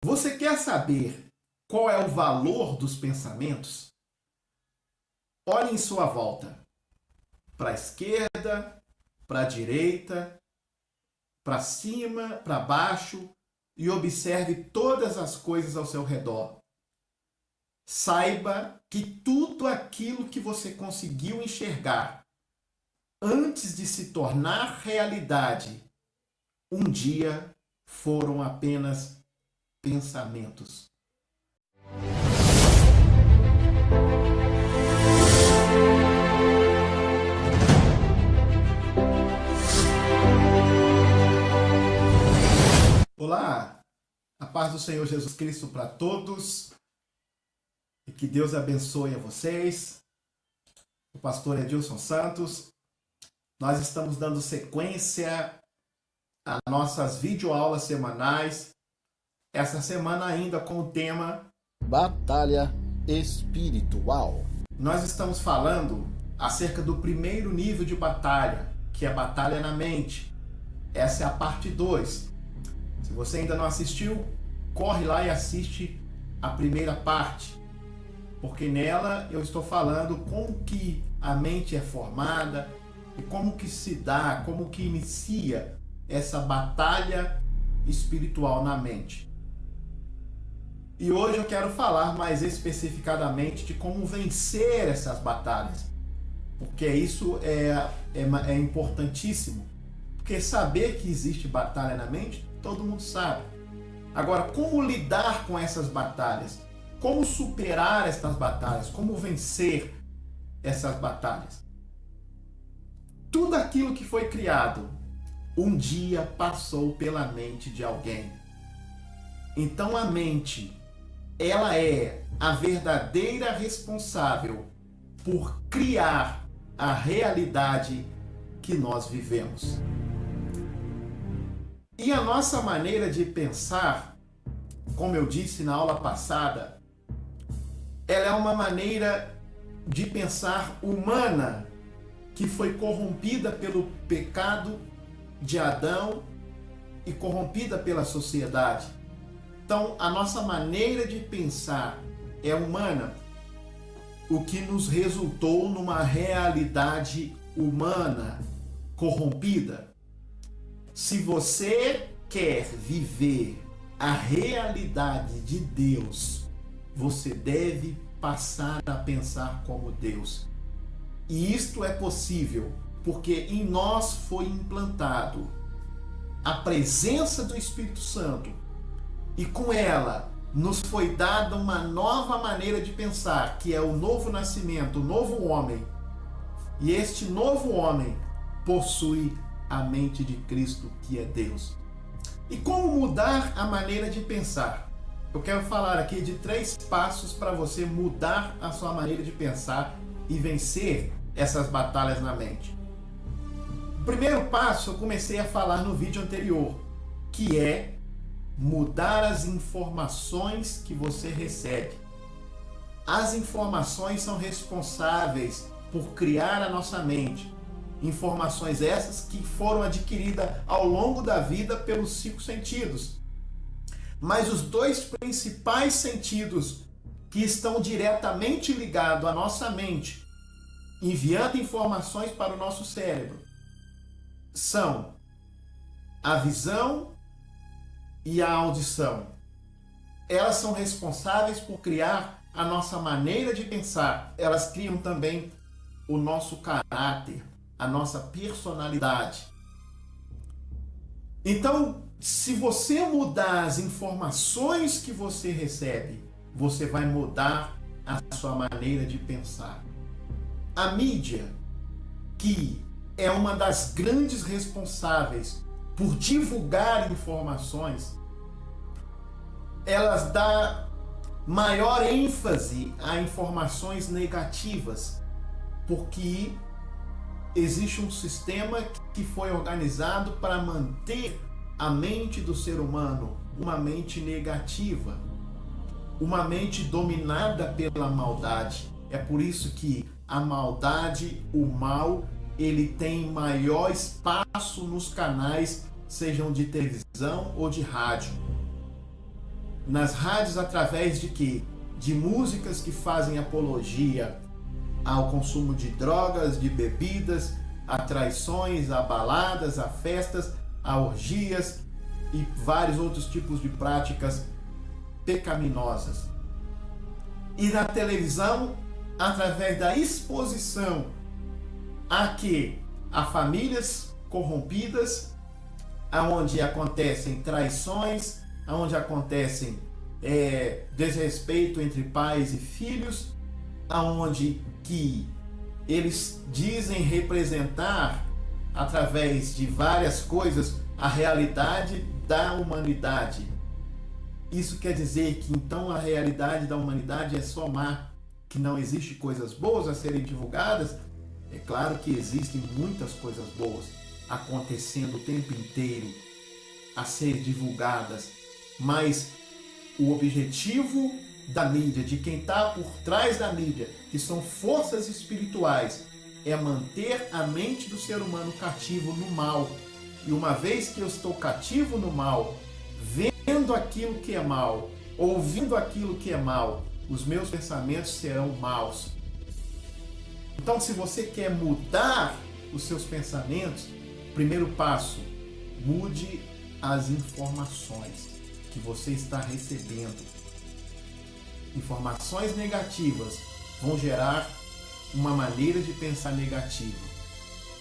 Você quer saber qual é o valor dos pensamentos? Olhe em sua volta, para a esquerda, para a direita, para cima, para baixo e observe todas as coisas ao seu redor. Saiba que tudo aquilo que você conseguiu enxergar antes de se tornar realidade, um dia foram apenas pensamentos. Olá, a paz do Senhor Jesus Cristo para todos e que Deus abençoe a vocês. O pastor Edilson Santos. Nós estamos dando sequência às nossas videoaulas semanais. Essa semana ainda com o tema Batalha Espiritual. Nós estamos falando acerca do primeiro nível de batalha, que é a batalha na mente. Essa é a parte 2. Se você ainda não assistiu, corre lá e assiste a primeira parte, porque nela eu estou falando como que a mente é formada e como que se dá, como que inicia essa batalha espiritual na mente. E hoje eu quero falar mais especificadamente de como vencer essas batalhas, porque isso é importantíssimo, porque saber que existe batalha na mente, todo mundo sabe. Agora, como lidar com essas batalhas? Como superar essas batalhas? Como vencer essas batalhas? Tudo aquilo que foi criado, um dia passou pela mente de alguém. Então a mente, ela é a verdadeira responsável por criar a realidade que nós vivemos. E a nossa maneira de pensar, como eu disse na aula passada, ela é uma maneira de pensar humana que foi corrompida pelo pecado de Adão e corrompida pela sociedade. Então, a nossa maneira de pensar é humana, o que nos resultou numa realidade humana corrompida. Se você quer viver a realidade de Deus, você deve passar a pensar como Deus. E isto é possível porque em nós foi implantado a presença do Espírito Santo e com ela nos foi dada uma nova maneira de pensar, que é o novo nascimento, o novo homem. E este novo homem possui a mente de Cristo, que é Deus. E como mudar a maneira de pensar? Eu quero falar aqui de 3 passos para você mudar a sua maneira de pensar e vencer essas batalhas na mente. O primeiro passo eu comecei a falar no vídeo anterior, que é mudar as informações que você recebe. As informações são responsáveis por criar a nossa mente. Informações essas que foram adquiridas ao longo da vida pelos 5 sentidos. Mas os 2 principais sentidos que estão diretamente ligados à nossa mente, enviando informações para o nosso cérebro, são a visão e a audição. Elas são responsáveis por criar a nossa maneira de pensar. Elas criam também o nosso caráter, a nossa personalidade. Então, se você mudar as informações que você recebe, você vai mudar a sua maneira de pensar. A mídia, que é uma das grandes responsáveis por divulgar informações, elas dão maior ênfase a informações negativas, porque existe um sistema que foi organizado para manter a mente do ser humano uma mente negativa, uma mente dominada pela maldade. É por isso que a maldade, o mal, ele tem maior espaço nos canais, sejam de televisão ou de rádio. nas rádios através de quê? De músicas que fazem apologia ao consumo de drogas, de bebidas, a traições, a baladas, a festas, a orgias e vários outros tipos de práticas pecaminosas. E na televisão, através da exposição a que? A famílias corrompidas, aonde acontecem traições, aonde acontecem desrespeito entre pais e filhos, aonde que eles dizem representar através de várias coisas a realidade da humanidade. Isso quer dizer que então a realidade da humanidade é só má, que não existe coisas boas a serem divulgadas? É claro que existem muitas coisas boas acontecendo o tempo inteiro a ser divulgadas, mas o objetivo da mídia, de quem está por trás da mídia, que são forças espirituais, é manter a mente do ser humano cativo no mal. E uma vez que eu estou cativo no mal, vendo aquilo que é mal, ouvindo aquilo que é mal, os meus pensamentos serão maus. Então, se você quer mudar os seus pensamentos, primeiro passo, mude as informações que você está recebendo. Informações negativas vão gerar uma maneira de pensar negativa.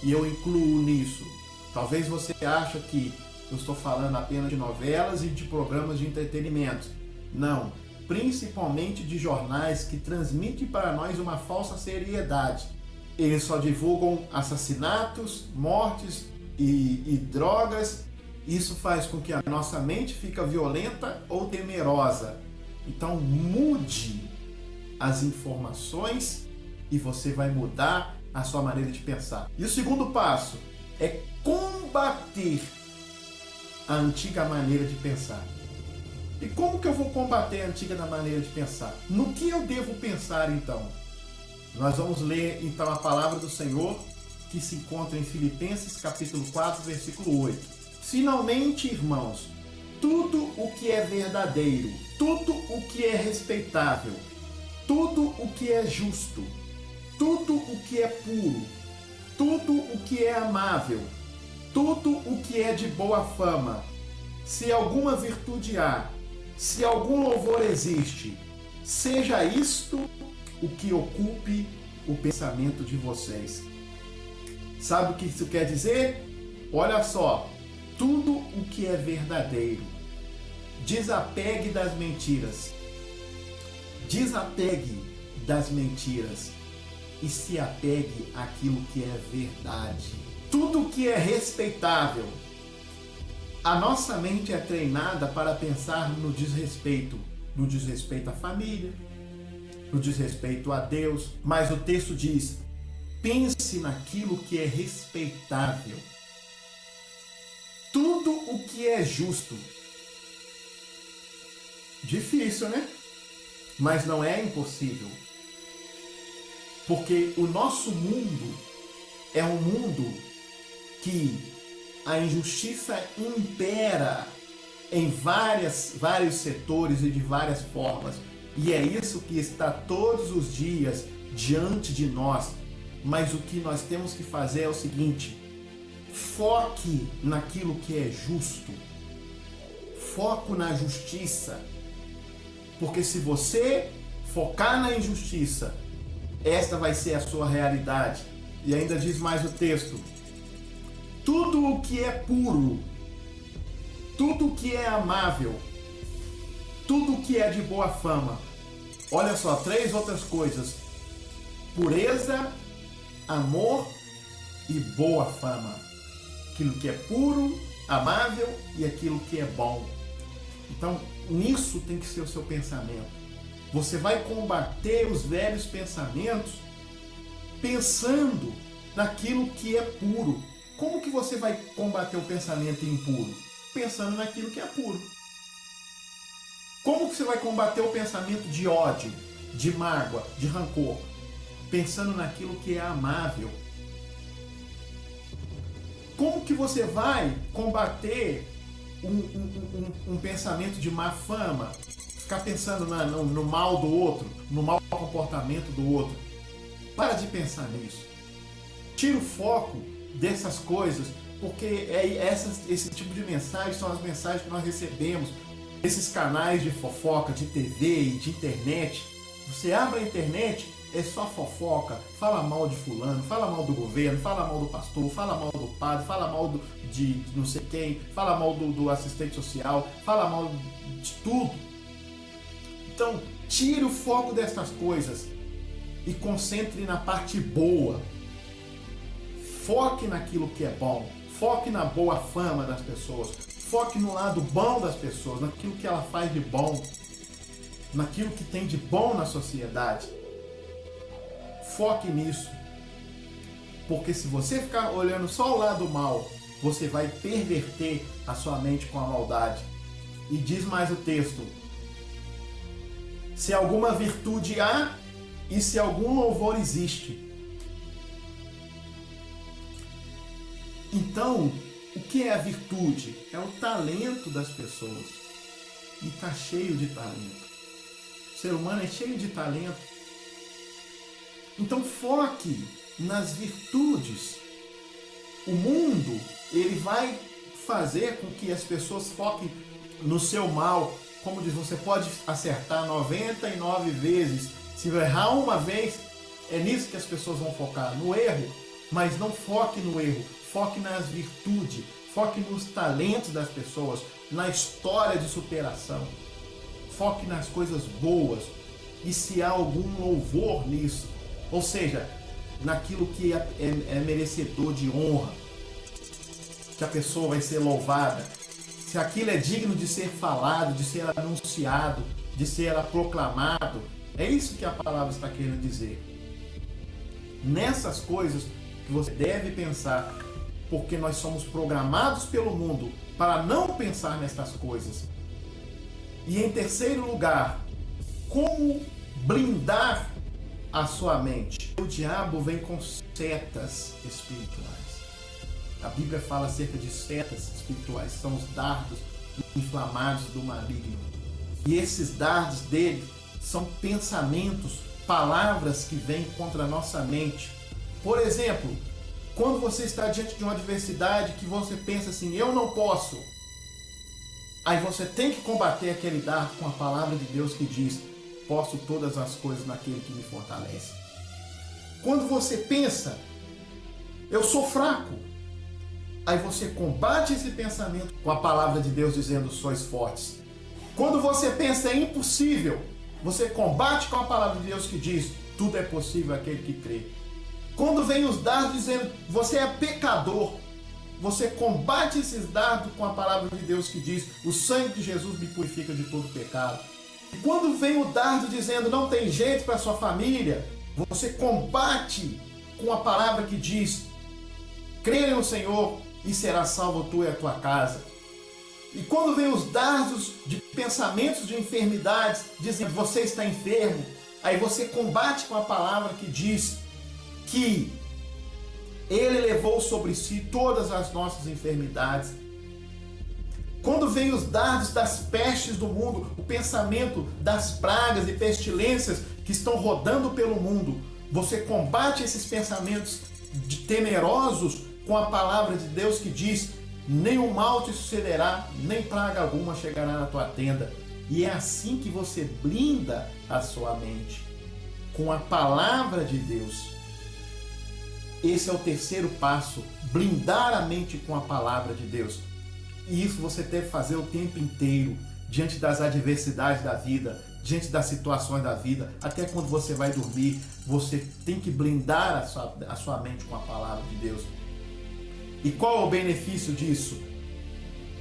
E eu incluo nisso. Talvez você ache que eu estou falando apenas de novelas e de programas de entretenimento. Não. Principalmente de jornais que transmitem para nós uma falsa seriedade. Eles só divulgam assassinatos, mortes e drogas. Isso faz com que a nossa mente fique violenta ou temerosa. Então mude as informações e você vai mudar a sua maneira de pensar. E o segundo passo é combater a antiga maneira de pensar. E como que eu vou combater a antiga maneira de pensar? No que eu devo pensar então? Nós vamos ler então a palavra do Senhor que se encontra em Filipenses capítulo 4, versículo 8. Finalmente, irmãos, tudo o que é verdadeiro, tudo o que é respeitável, tudo o que é justo, tudo o que é puro, tudo o que é amável, tudo o que é de boa fama, se alguma virtude há, se algum louvor existe, seja isto o que ocupe o pensamento de vocês. Sabe o que isso quer dizer? Olha só, tudo o que é verdadeiro. Desapegue das mentiras. Desapegue das mentiras e se apegue àquilo que é verdade. Tudo que é respeitável. A nossa mente é treinada para pensar no desrespeito à família, no desrespeito a Deus, mas o texto diz: pense naquilo que é respeitável. Tudo o que é justo. Difícil, né? Mas não é impossível. Porque o nosso mundo é um mundo que a injustiça impera em vários setores e de várias formas. E é isso que está todos os dias diante de nós. Mas o que nós temos que fazer é o seguinte: foque naquilo que é justo. Foco na justiça. Porque se você focar na injustiça, esta vai ser a sua realidade. E ainda diz mais o texto: tudo o que é puro, tudo o que é amável, tudo o que é de boa fama. Olha só, 3 outras coisas: pureza, amor e boa fama. Aquilo que é puro, amável e aquilo que é bom. Então, nisso tem que ser o seu pensamento. Você vai combater os velhos pensamentos pensando naquilo que é puro. Como que você vai combater o pensamento impuro? Pensando naquilo que é puro. Como que você vai combater o pensamento de ódio, de mágoa, de rancor? Pensando naquilo que é amável. Como que você vai combater um pensamento de má fama, ficar pensando no mal do outro, no mau comportamento do outro. Para de pensar nisso. Tira o foco dessas coisas, porque esse tipo de mensagem são as mensagens que nós recebemos, esses canais de fofoca, de TV e de internet. Você abre a internet, é só fofoca, fala mal de fulano, fala mal do governo, fala mal do pastor, fala mal do padre, fala mal de não sei quem, fala mal do assistente social, fala mal de tudo. Então, tire o foco dessas coisas e concentre na parte boa. Foque naquilo que é bom, foque na boa fama das pessoas, foque no lado bom das pessoas, naquilo que ela faz de bom, naquilo que tem de bom na sociedade. Foque nisso, porque se você ficar olhando só o lado mal, você vai perverter a sua mente com a maldade. E diz mais o texto: se alguma virtude há e se algum louvor existe. Então, o que é a virtude? É o talento das pessoas. E está cheio de talento. O ser humano é cheio de talento. Então foque nas virtudes. O mundo, ele vai fazer com que as pessoas foquem no seu mal. Como diz, você pode acertar 99 vezes. Se errar uma vez, é nisso que as pessoas vão focar, no erro. Mas não foque no erro, foque nas virtudes, foque nos talentos das pessoas, na história de superação. Foque nas coisas boas. E se há algum louvor nisso, ou seja, naquilo que é merecedor de honra, que a pessoa vai ser louvada, se aquilo é digno de ser falado, de ser anunciado, de ser proclamado, é isso que a palavra está querendo dizer. Nessas coisas que você deve pensar, porque nós somos programados pelo mundo para não pensar nessas coisas. E em terceiro lugar, como blindar a sua mente? O diabo vem com setas espirituais. A Bíblia fala acerca de setas espirituais, são os dardos inflamados do maligno. E esses dardos dele são pensamentos, palavras que vêm contra a nossa mente. Por exemplo, quando você está diante de uma adversidade que você pensa assim, eu não posso. Aí você tem que combater aquele dardo com a palavra de Deus que diz: posso todas as coisas naquele que me fortalece. Quando você pensa, eu sou fraco, aí você combate esse pensamento com a palavra de Deus dizendo: sois fortes. Quando você pensa é impossível, você combate com a palavra de Deus que diz: tudo é possível aquele que crê. Quando vem os dardos dizendo: você é pecador, você combate esses dardos com a palavra de Deus que diz: o sangue de Jesus me purifica de todo pecado. E quando vem o dardo dizendo: não tem jeito para sua família, você combate com a palavra que diz: crê no Senhor e será salvo tu e a tua casa. E quando vem os dardos de pensamentos de enfermidades, dizendo: você está enfermo, aí você combate com a palavra que diz que Ele levou sobre si todas as nossas enfermidades. Quando vem os dardos das pestes do mundo, o pensamento das pragas e pestilências que estão rodando pelo mundo, você combate esses pensamentos temerosos com a palavra de Deus que diz: nenhum mal te sucederá, nem praga alguma chegará na tua tenda. E é assim que você blinda a sua mente, com a palavra de Deus. Esse é o terceiro passo, blindar a mente com a palavra de Deus. E isso você deve fazer o tempo inteiro, diante das adversidades da vida, diante das situações da vida, até quando você vai dormir, você tem que blindar a sua mente com a palavra de Deus. E qual é o benefício disso?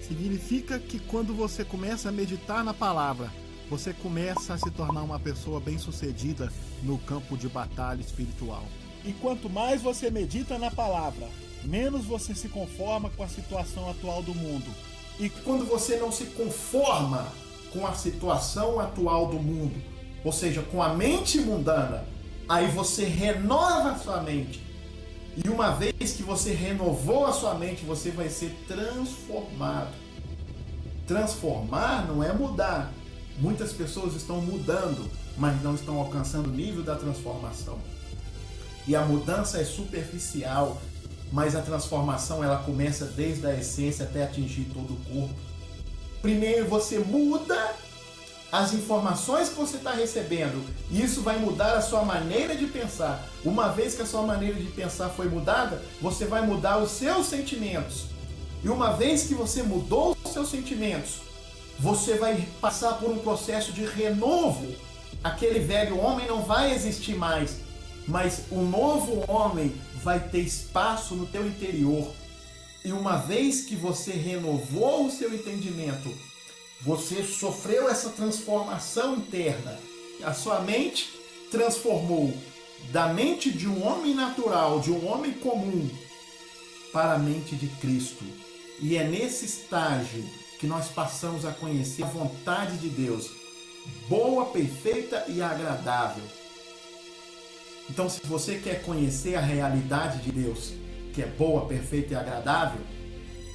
Significa que quando você começa a meditar na palavra, você começa a se tornar uma pessoa bem-sucedida no campo de batalha espiritual. E quanto mais você medita na palavra, menos você se conforma com a situação atual do mundo. E quando você não se conforma com a situação atual do mundo, ou seja, com a mente mundana, aí você renova a sua mente. E uma vez que você renovou a sua mente, você vai ser transformado. transformar não é mudar. Muitas pessoas estão mudando, mas não estão alcançando o nível da transformação. E a mudança é superficial, mas a transformação ela começa desde a essência até atingir todo o corpo. Primeiro você muda as informações que você está recebendo, e isso vai mudar a sua maneira de pensar. Uma vez que a sua maneira de pensar foi mudada, você vai mudar os seus sentimentos. E uma vez que você mudou os seus sentimentos, você vai passar por um processo de renovo. Aquele velho homem não vai existir mais, mas o novo homem vai ter espaço no teu interior. E uma vez que você renovou o seu entendimento, você sofreu essa transformação interna. A sua mente transformou da mente de um homem natural, de um homem comum, para a mente de Cristo. E é nesse estágio que nós passamos a conhecer a vontade de Deus, boa, perfeita e agradável. Então, se você quer conhecer a realidade de Deus, que é boa, perfeita e agradável,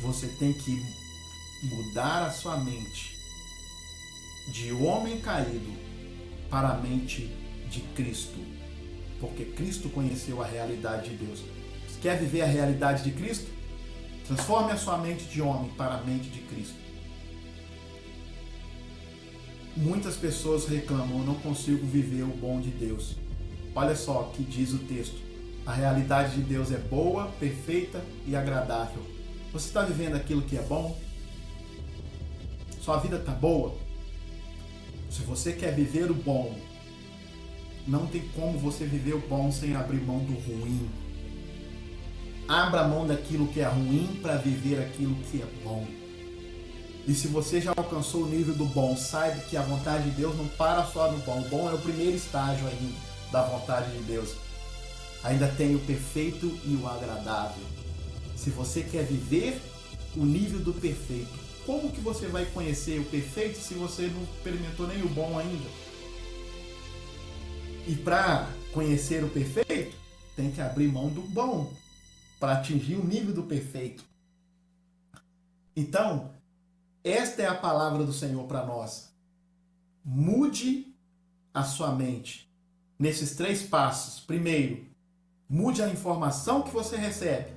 você tem que mudar a sua mente de homem caído para a mente de Cristo, porque Cristo conheceu a realidade de Deus. Você quer viver a realidade de Cristo? Transforme a sua mente de homem para a mente de Cristo. Muitas pessoas reclamam: eu não consigo viver o bom de Deus. Olha só o que diz o texto. A realidade de Deus é boa, perfeita e agradável. Você está vivendo aquilo que é bom? Sua vida está boa? Se você quer viver o bom, não tem como você viver o bom sem abrir mão do ruim. Abra mão daquilo que é ruim para viver aquilo que é bom. E se você já alcançou o nível do bom, saiba que a vontade de Deus não para só no bom. O bom é o primeiro estágio ainda da vontade de Deus. Ainda tem o perfeito e o agradável. Se você quer viver o nível do perfeito, como que você vai conhecer o perfeito se você não experimentou nem o bom ainda? E para conhecer o perfeito, tem que abrir mão do bom para atingir o nível do perfeito. Então, esta é a palavra do Senhor para nós. Mude a sua mente nesses 3 passos. Primeiro, mude a informação que você recebe.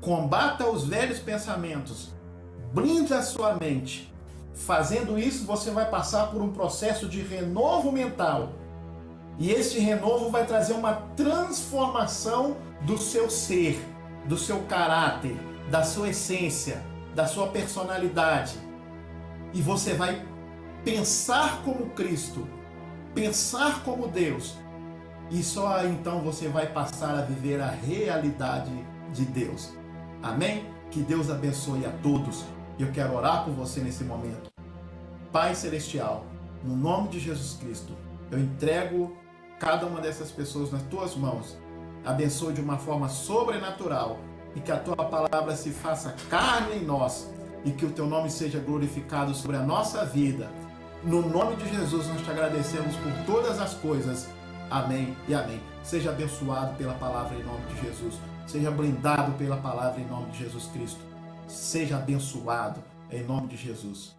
Combata os velhos pensamentos. Blinde a sua mente. Fazendo isso, você vai passar por um processo de renovo mental. E este renovo vai trazer uma transformação do seu ser, do seu caráter, da sua essência, da sua personalidade. E você vai pensar como Cristo, pensar como Deus. E só então você vai passar a viver a realidade de Deus. Amém? Que Deus abençoe a todos. Eu quero orar por você nesse momento. Pai Celestial, no nome de Jesus Cristo, eu entrego cada uma dessas pessoas nas tuas mãos. Abençoe de uma forma sobrenatural e que a tua palavra se faça carne em nós e que o teu nome seja glorificado sobre a nossa vida. No nome de Jesus nós te agradecemos por todas as coisas. Amém e amém. Seja abençoado pela palavra em nome de Jesus. Seja blindado pela palavra em nome de Jesus Cristo. Seja abençoado em nome de Jesus.